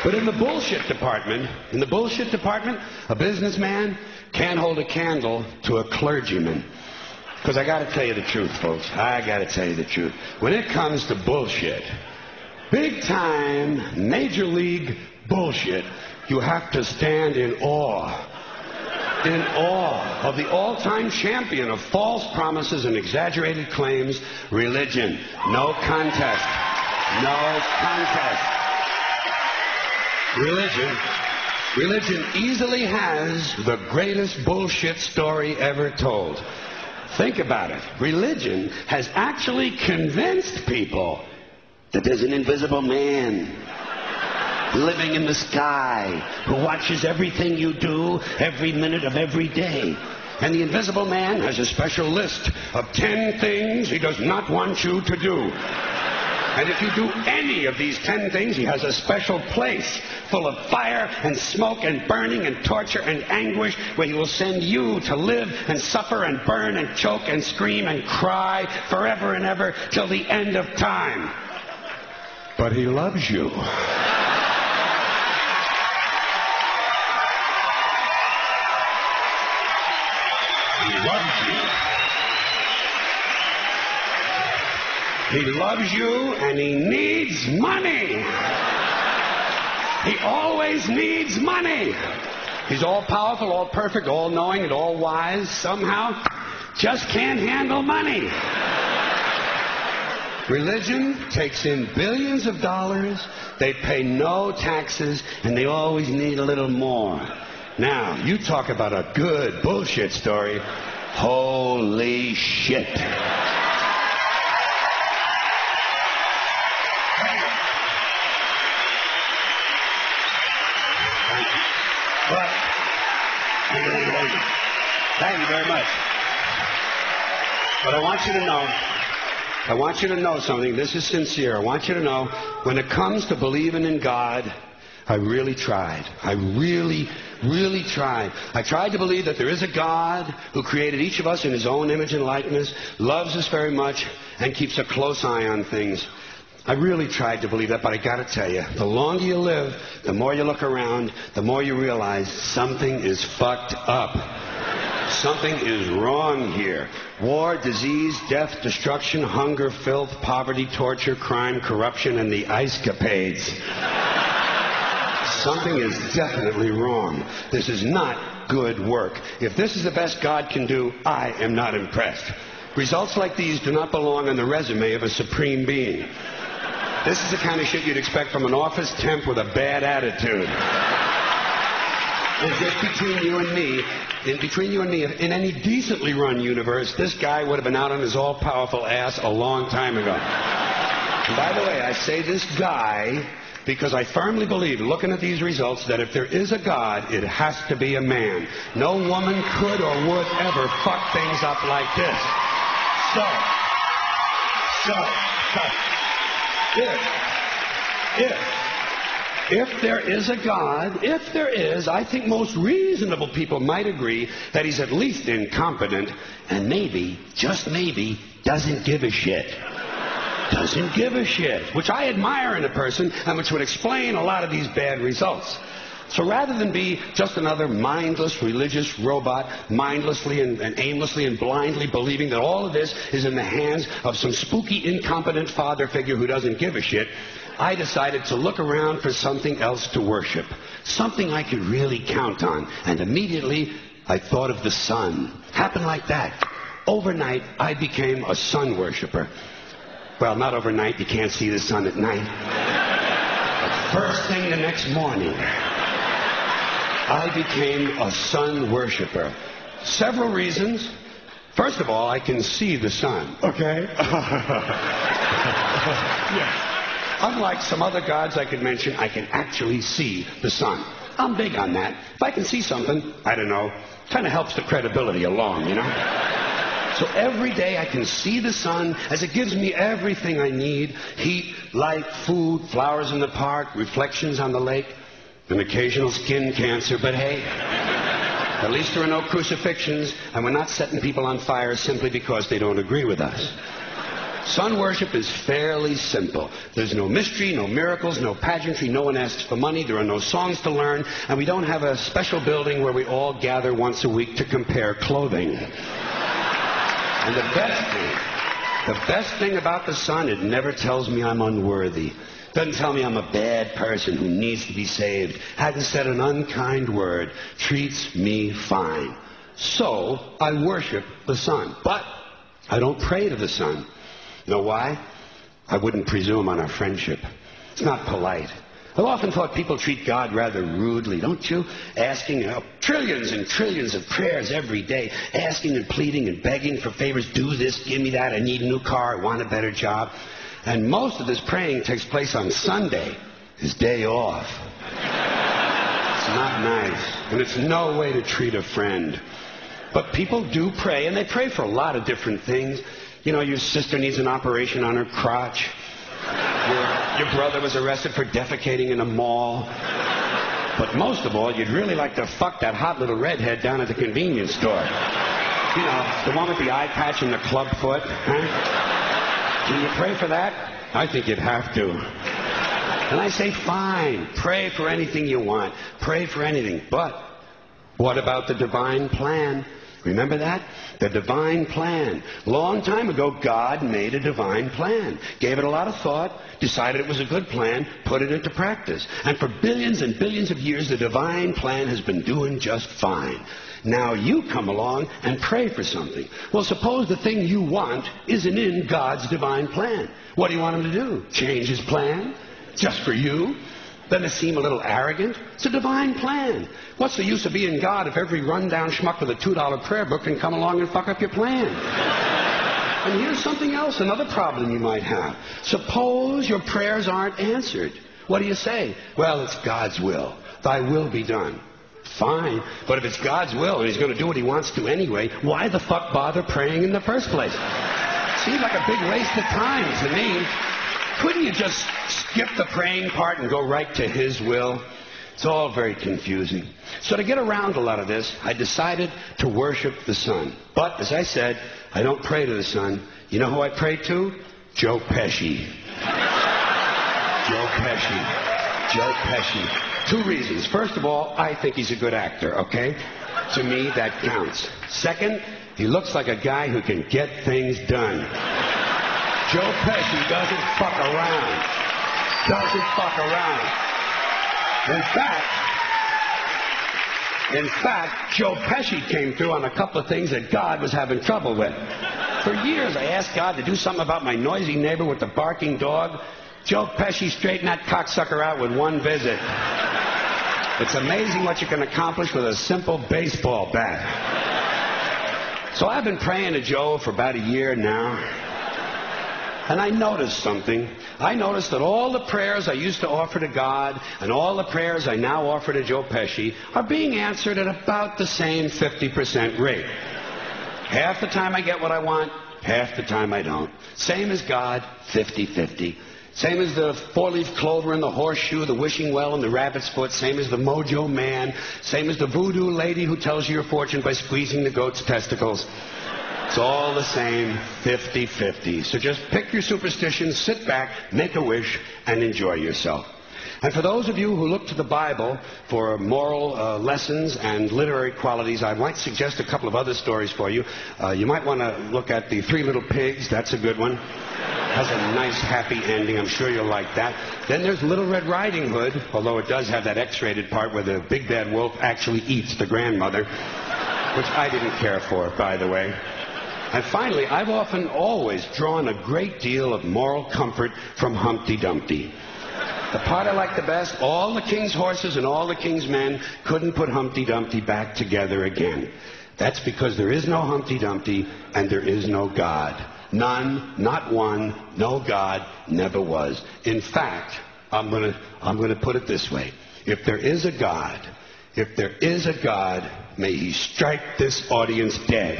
But in the bullshit department, a businessman can't hold a candle to a clergyman. Because I got to tell you the truth, folks. I got to tell you the truth. When it comes to bullshit, big time, major league bullshit, you have to stand in awe of the all-time champion of false promises and exaggerated claims, religion. No contest. No contest. Religion easily has the greatest bullshit story ever told. Think about it. Religion has actually convinced people that there's an invisible man living in the sky who watches everything you do every minute of every day. And the invisible man has a special list of 10 things he does not want you to do. And if you do any of these 10 things, he has a special place full of fire and smoke and burning and torture and anguish where he will send you to live and suffer and burn and choke and scream and cry forever and ever till the end of time. But he loves you. He loves you. He loves you and he needs money. He always needs money. He's all powerful, all perfect, all knowing, and all wise. Somehow, just can't handle money. Religion takes in billions of dollars. They pay no taxes, and they always need a little more. Now, you talk about a good bullshit story. Holy shit. But, thank you very much. But I want you to know something. This is sincere. I want you to know, when it comes to believing in God, I really tried. I really tried. I tried to believe that there is a God who created each of us in his own image and likeness, loves us very much, and keeps a close eye on things. I really tried to believe that, but I got to tell you, the longer you live, the more you look around, the more you realize something is fucked up. Something is wrong here. War, disease, death, destruction, hunger, filth, poverty, torture, crime, corruption, and the ice-capades. Something is definitely wrong. This is not good work. If this is the best God can do, I am not impressed. Results like these do not belong on the resume of a supreme being. This is the kind of shit you'd expect from an office temp with a bad attitude. And just between you and me, in any decently run universe, this guy would have been out on his all-powerful ass a long time ago. And by the way, I say this guy because I firmly believe, looking at these results, that if there is a God, it has to be a man. No woman could or would ever fuck things up like this. If there is a God, I think most reasonable people might agree that he's at least incompetent and maybe, just maybe, doesn't give a shit. Doesn't give a shit, which I admire in a person and which would explain a lot of these bad results. So rather than be just another mindless religious robot, mindlessly and aimlessly and blindly believing that all of this is in the hands of some spooky, incompetent father figure who doesn't give a shit, I decided to look around for something else to worship, something I could really count on. And immediately, I thought of the sun. Happened like that. Overnight, I became a sun worshiper. Well, not overnight. You can't see the sun at night. But first thing the next morning, I became a sun worshiper. Several reasons. First of all, I can see the sun. Okay? Yes. Unlike some other gods I could mention, I can actually see the sun. I'm big on that. If I can see something, I don't know, kind of helps the credibility along, you know? So every day I can see the sun as it gives me everything I need. Heat, light, food, flowers in the park, reflections on the lake, an occasional skin cancer. But hey, at least there are no crucifixions, and we're not setting people on fire simply because they don't agree with us. Sun worship is fairly simple. There's no mystery, no miracles, no pageantry. No one asks for money. There are no songs to learn. And we don't have a special building where we all gather once a week to compare clothing. And the best thing about the sun, it never tells me I'm unworthy. Doesn't tell me I'm a bad person who needs to be saved. Hasn't said an unkind word. Treats me fine. So I worship the sun. But I don't pray to the sun. You know why? I wouldn't presume on our friendship. It's not polite. I've often thought people treat God rather rudely, don't you? Asking trillions and trillions of prayers every day, asking and pleading and begging for favors. Do this, give me that, I need a new car, I want a better job. And most of this praying takes place on Sunday, his day off. It's not nice, and it's no way to treat a friend. But people do pray, and they pray for a lot of different things. You know, your sister needs an operation on her crotch. Your brother was arrested for defecating in a mall. But most of all, you'd really like to fuck that hot little redhead down at the convenience store. You know, the one with the eye patch and the club foot. Huh? Can you pray for that? I think you'd have to. And I say, fine, pray for anything you want. Pray for anything. But what about the divine plan? Remember that? The divine plan. Long time ago, God made a divine plan. Gave it a lot of thought, decided it was a good plan, put it into practice. And for billions and billions of years, the divine plan has been doing just fine. Now you come along and pray for something. Well, suppose the thing you want isn't in God's divine plan. What do you want him to do? Change his plan? Just for you? Doesn't it seem a little arrogant? It's a divine plan. What's the use of being God if every rundown schmuck with a $2 prayer book can come along and fuck up your plan? And here's something else, another problem you might have. Suppose your prayers aren't answered. What do you say? Well, it's God's will. Thy will be done. Fine. But if it's God's will and he's going to do what he wants to anyway, why the fuck bother praying in the first place? Seems like a big waste of time to me. Couldn't you just skip the praying part and go right to his will? It's all very confusing. So to get around a lot of this, I decided to worship the sun. But, as I said, I don't pray to the sun. You know who I pray to? Joe Pesci. Joe Pesci. Joe Pesci. Two reasons. First of all, I think he's a good actor, okay? To me, that counts. Second, he looks like a guy who can get things done. Joe Pesci doesn't fuck around. Doesn't fuck around. In fact, Joe Pesci came through on a couple of things that God was having trouble with. For years, I asked God to do something about my noisy neighbor with the barking dog. Joe Pesci straightened that cocksucker out with one visit. It's amazing what you can accomplish with a simple baseball bat. So I've been praying to Joe for about a year now. And I noticed something. I noticed that all the prayers I used to offer to God and all the prayers I now offer to Joe Pesci are being answered at about the same 50% rate. Half the time I get what I want, half the time I don't. Same as God, 50-50. Same as the four-leaf clover and the horseshoe, the wishing well and the rabbit's foot. Same as the mojo man. Same as the voodoo lady who tells you your fortune by squeezing the goat's testicles. It's all the same, 50-50. So just pick your superstition, sit back, make a wish, and enjoy yourself. And for those of you who look to the Bible for moral lessons and literary qualities, I might suggest a couple of other stories for you. You might want to look at The Three Little Pigs. That's a good one. Has a nice, happy ending. I'm sure you'll like that. Then there's Little Red Riding Hood, although it does have that X-rated part where the big bad wolf actually eats the grandmother, which I didn't care for, by the way. And finally, I've often always drawn a great deal of moral comfort from Humpty Dumpty. The part I like the best, all the king's horses and all the king's men couldn't put Humpty Dumpty back together again. That's because there is no Humpty Dumpty and there is no God. None, not one, no God, never was. In fact, I'm going to put it this way. If there is a God, may he strike this audience dead.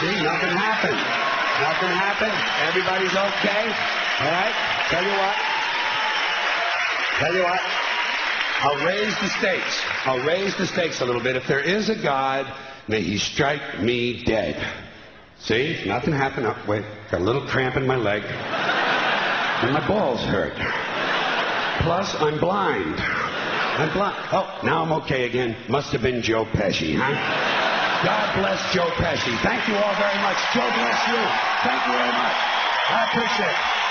See, nothing happened. Nothing happened. Everybody's okay. All right? Tell you what. I'll raise the stakes a little bit. If there is a God, may he strike me dead. See? Nothing happened. Oh, wait. Got a little cramp in my leg. And my balls hurt. Plus, I'm blind. Oh, now I'm okay again. Must have been Joe Pesci, huh? God bless Joe Pesci. Thank you all very much. Joe bless you. Thank you very much. I appreciate it.